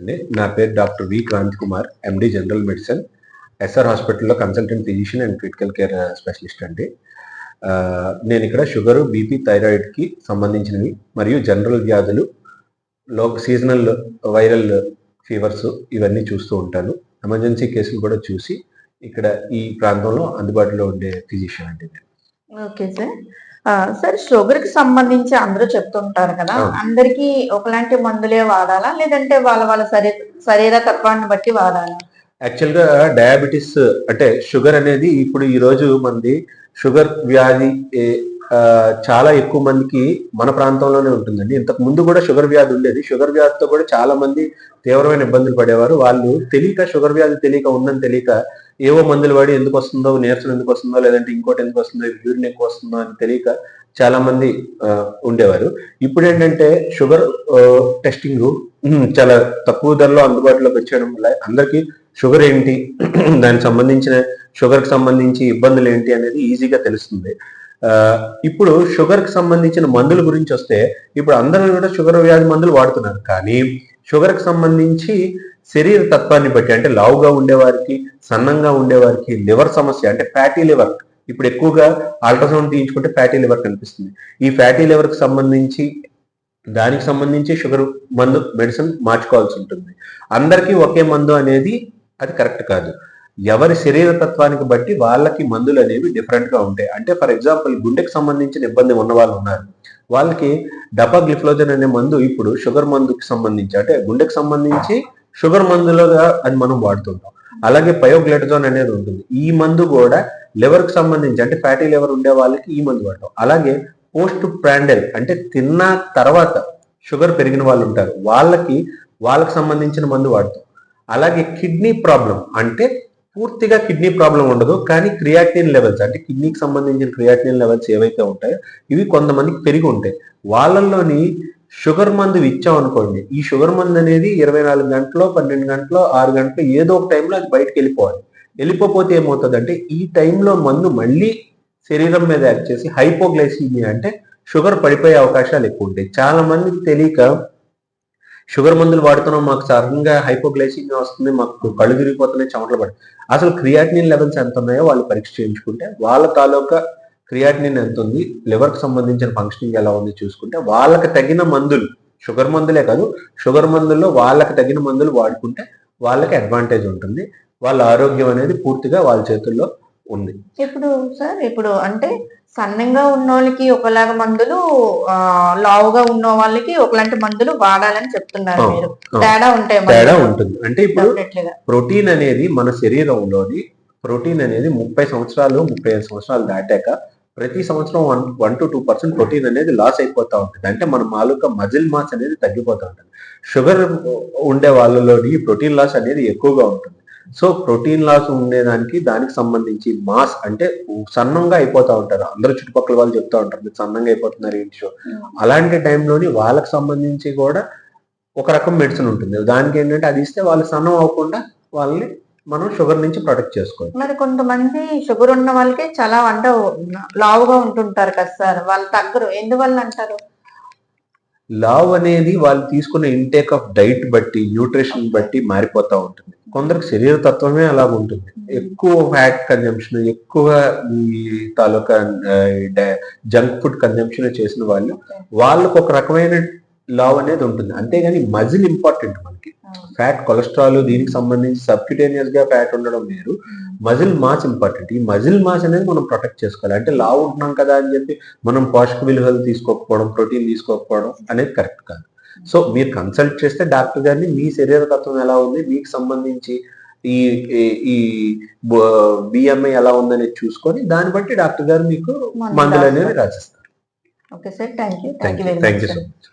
అండి. నా పేరు doctor V Kranthi Kumar, MD general medicine, S R హాస్పిటల్‌లో consultant physician and critical care specialist అండి. నేను ఇక్కడ షుగరు, బీపీ, థైరాయిడ్‌కి సంబంధించినవి మరియు జనరల్ వ్యాధులు, సీజనల్ వైరల్ ఫీవర్స్ ఇవన్నీ చూస్తూ ఉంటాను. ఎమర్జెన్సీ కేసులు కూడా చూసి ఇక్కడ ఈ ప్రాంతంలో అందుబాటులో ఉండే ఫిజిషియన్ అండి నేను. Okay sir. సార్ షుగర్‌కి సంబంధించి అందరూ చెప్తుంటారు కదా! అవును. అందరికీ ఒకలాంటి మందులే వాడాలా? లేదంటే వాళ్ళ వాళ్ళ శరీర తత్వాన్ని బట్టి వాడాలా? యాక్చువల్‌గా డయాబెటిస్ అంటే షుగర్ అనేది ఇప్పుడు ఈరోజు మనది షుగర్ వ్యాధి చాలా ఎక్కువ మందికి మన ప్రాంతంలోనే ఉంటుందండి. ఇంతకు ముందు కూడా షుగర్ వ్యాధి ఉండేది. షుగర్ వ్యాధితో కూడా చాలా మంది తీవ్రమైన ఇబ్బందులు పడేవారు. వాళ్ళు తెలియక షుగర్ వ్యాధి తెలియక ఉందని తెలియక ఏవో మందులు వాడి ఎందుకు వస్తుందో, నీరసం ఎందుకు వస్తుందో, లేదంటే ఇంకోటి ఎందుకు వస్తుందో, యూరిన్ ఎక్కువ వస్తుందో అని తెలియక చాలా మంది ఉండేవారు. ఇప్పుడు ఏంటంటే షుగర్ టెస్టింగ్ చాలా తక్కువ ధరలో అందుబాటులోకి వచ్చేయడం వల్ల అందరికీ షుగర్ ఏంటి, దానికి సంబంధించిన షుగర్కి సంబంధించి ఇబ్బందులు ఏంటి అనేది ఈజీగా తెలుస్తుంది. ఇప్పుడు షుగర్కి సంబంధించిన మందుల గురించి వస్తే ఇప్పుడు అందరూ కూడా షుగర్ వ్యాధి మందులు వాడుతున్నారు. కానీ షుగర్కి సంబంధించి శరీర తత్వాన్ని బట్టి అంటే లావుగా ఉండేవారికి, సన్నంగా ఉండేవారికి, లివర్ సమస్య అంటే ఫ్యాటీ లివర్ ఇప్పుడు ఎక్కువగా అల్ట్రాసౌండ్ తీయించుకుంటే ఫ్యాటీ లివర్ కనిపిస్తుంది. ఈ ఫ్యాటీ లివర్కి సంబంధించి దానికి సంబంధించి షుగర్ మందు మెడిసిన్ మార్చుకోవాల్సి ఉంటుంది. అందరికీ ఒకే మందు అనేది అది కరెక్ట్ కాదు. ఎవరి శరీర తత్వానికి బట్టి వాళ్ళకి మందులు అనేవి డిఫరెంట్గా ఉంటాయి. అంటే ఫర్ ఎగ్జాంపుల్ గుండెకి సంబంధించిన ఇబ్బంది ఉన్న వాళ్ళు ఉన్నారు. వాళ్ళకి డపాగ్లిఫ్లోజన్ అనే మందు ఇప్పుడు షుగర్ మందుకి సంబంధించి అంటే గుండెకి సంబంధించి షుగర్ మందులుగా అది మనం వాడుతుంటాం. అలాగే పయోగ్లెటజోన్ అనేది ఉంటుంది. ఈ మందు కూడా లివర్కి సంబంధించి అంటే ఫ్యాటీ లివర్ ఉండే వాళ్ళకి ఈ మందు వాడతాం. అలాగే పోస్ట్ ప్రాండల్ అంటే తిన్న తర్వాత షుగర్ పెరిగిన వాళ్ళు ఉంటారు. వాళ్ళకి సంబంధించిన మందు వాడతాం. అలాగే కిడ్నీ ప్రాబ్లం అంటే పూర్తిగా కిడ్నీ ప్రాబ్లం ఉండదు, కానీ క్రియాటినిన్ లెవెల్స్ అంటే కిడ్నీకి సంబంధించిన క్రియాటినిన్ లెవెల్స్ ఏవైతే ఉంటాయో ఇవి కొంతమందికి పెరిగి ఉంటాయి. వాళ్ళల్లోని షుగర్ మందు ఇచ్చాం అనుకోండి, ఈ షుగర్ మందు అనేది 24 గంటలో, 12 గంటలో, 6 గంటలో ఏదో ఒక టైంలో అది బయటకు వెళ్ళిపోవాలి. వెళ్ళిపోతే ఏమవుతుందంటే ఈ టైంలో మందు మళ్ళీ శరీరం మీద యాక్ట్ చేసి హైపోగ్లైసీమియా అంటే షుగర్ పడిపోయే అవకాశాలు ఎక్కువ ఉంటాయి. చాలా మందికి తెలియక షుగర్ మందులు వాడుతున్నాం, మాకు సడన్గా హైపోగ్లైసీమియా వస్తుంది, మాకు కళ్ళు తిరిగిపోతున్నాయి, చెమటలు పడి అసలు క్రియాటినిన్ లెవెల్స్ ఎంత ఉన్నాయో వాళ్ళు పరీక్ష చేయించుకుంటే వాళ్ళ తాలూకా క్రియాటినిన్ ఎంత ఉంది, లివర్కి సంబంధించిన ఫంక్షనింగ్ ఎలా ఉంది చూసుకుంటే వాళ్ళకి తగిన మందులు, షుగర్ మందులే కాదు షుగర్ మందుల్లో వాళ్ళకి తగిన మందులు వాడుకుంటే వాళ్ళకి అడ్వాంటేజ్ ఉంటుంది. వాళ్ళ ఆరోగ్యం అనేది పూర్తిగా వాళ్ళ చేతుల్లో ఉంది. ఇప్పుడు అంటే సన్నంగా ఉన్న వాళ్ళకి ఒకలాగా మందులు, లావుగా ఉన్న వాళ్ళకి ఒకలాంటి మందులు వాడాలని చెప్తున్నారు మీరు. తేడా ఉంటుంది. అంటే ఇప్పుడు ప్రోటీన్ అనేది మన శరీరంలోని ప్రోటీన్ అనేది 30 సంవత్సరాలు 35 సంవత్సరాలు దాటాక ప్రతి సంవత్సరం 1 to 2% ప్రోటీన్ అనేది లాస్ అయిపోతూ ఉంటుంది. అంటే మన మాలుక మజిల్ మాస్ అనేది తగ్గిపోతూ ఉంటుంది. షుగర్ ఉండే వాళ్ళలోని ప్రోటీన్ లాస్ అనేది ఎక్కువగా ఉంటుంది. సో ప్రోటీన్ లాస్ ఉండేదానికి దానికి సంబంధించి మాస్ అంటే సన్నంగా అయిపోతూ ఉంటారు. అందరూ చుట్టుపక్కల వాళ్ళు చెప్తూ ఉంటారు మీరు సన్నంగా అయిపోతున్నారు ఏంటి షో. అలాంటి టైంలోని వాళ్ళకి సంబంధించి కూడా ఒక రకం మెడిసిన్ ఉంటుంది. దానికి ఏంటంటే అది ఇస్తే వాళ్ళు సన్నం అవ్వకుండా వాళ్ళని మనం షుగర్ నుంచి ప్రొటెక్ట్ చేసుకోవాలి. మరి కొంతమంది షుగర్ ఉన్న వాళ్ళకి చాలా అంటే లావుగా ఉంటుంటారు కదా సార్, వాళ్ళు తగ్గరు ఎందువల్ల అంటారు? లావ్ అనేది వాళ్ళు తీసుకునే ఇంటేక్ ఆఫ్ డైట్ బట్టి, న్యూట్రిషన్ బట్టి మారిపోతూ ఉంటుంది. కొందరికి శరీర తత్వమే అలా ఉంటుంది. ఎక్కువ ఫ్యాట్ కన్జంప్షన్, ఎక్కువ ఈ తాలూకా జంక్ ఫుడ్ కన్జంప్షన్ చేసిన వాళ్ళకు ఒక రకమైన లావ్ అనేది ఉంటుంది. అంతేగాని మజిల్ ఇంపార్టెంట్ మనకి. ఫ్యాట్, కొలెస్ట్రాల్ దీనికి సంబంధించి సబ్క్యూటేనియస్ గా ఫ్యాట్ ఉండడం వేరు, మజిల్ మాస్ ఇంపార్టెంట్. ఈ మజిల్ మాస్ అనేది మనం ప్రొటెక్ట్ చేసుకోవాలి. అంటే లావు ఉంటున్నాం కదా అని చెప్పి మనం పోషక విలువలు తీసుకోకపోవడం, ప్రోటీన్ తీసుకోకపోవడం అనేది కరెక్ట్ కాదు. సో మీరు కన్సల్ట్ చేస్తే డాక్టర్ గారిని మీ శరీర తత్వం ఎలా ఉంది, మీకు సంబంధించి ఈ ఈ బిఎంఐ ఎలా ఉందనేది చూసుకొని దాన్ని బట్టి డాక్టర్ గారు మీకు మందులు అనేవి రాసిస్తారు. Okay sir, thank you so much.